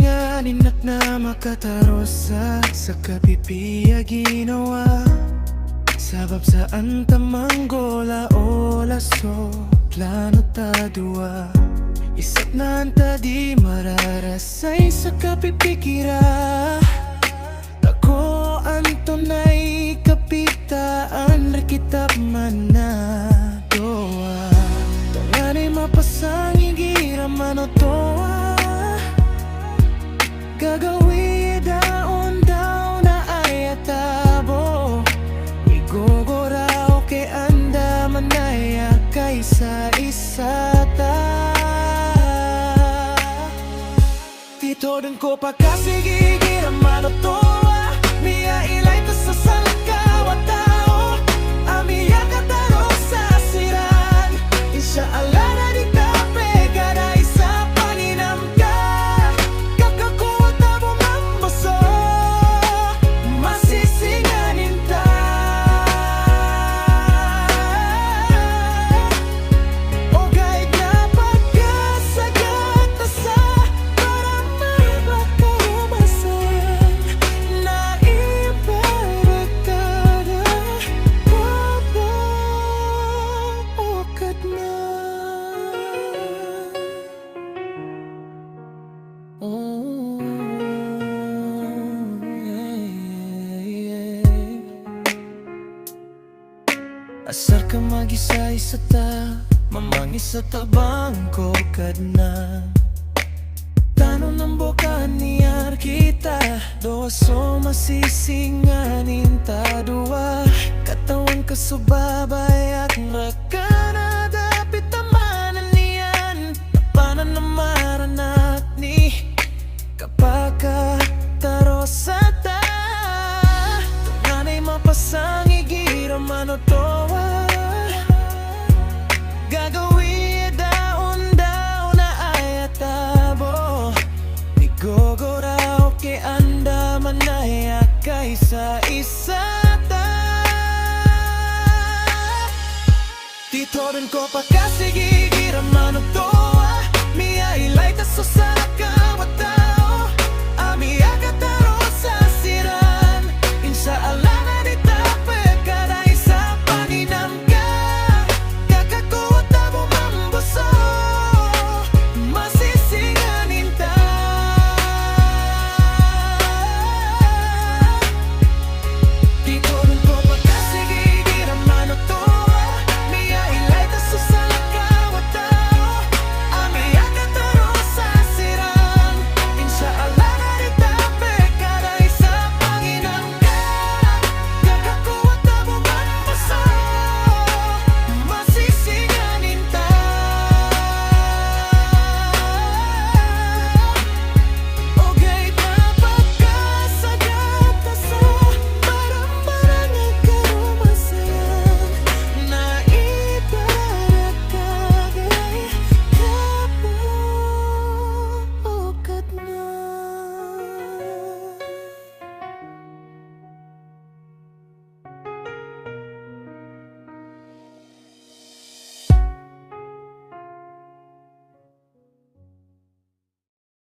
singanin at na makatarosa sa kapipiya ginawa. Sabab saan tamanggola o laso plano ta dua. Isat na anta di mararasay sa kapipikira. Ako antonay kapitaan rekitap manadoa. Tanganay mapasangin gira manotoa. Gagawi daon daw na ayatabo. Igogorao ke anda manaya kaysa isata. Titodan ko pagkasigigira manotoa. Mia ilay ta sa salakawa tao. Amiya kataro sa siran. Insya Allah na di tape kada isa paninam ka. Kakakuha tabo mambaso. Masisinganin ta. O kahit na pagkasagat na sa para mapakarumasan na iparekada. Wawawakat na. Oh, yeah. Asar ka mag-isa-isa ta, mamangis sa tabang ko kad na. Tanong ng boka niyar kita, doa so masisinganin ta dua. Katawan ka subabay at rakana dapit tamanan niyan. Tapanan na maranat ni kapag katarosata. Tunganay mapasangi gira manotoa. Gagawi daon daw na ayatabo. Igogorao ke anda manaya kaysa isata. Titodan ko pagkasigigira manotoa. Mia ilay ta sa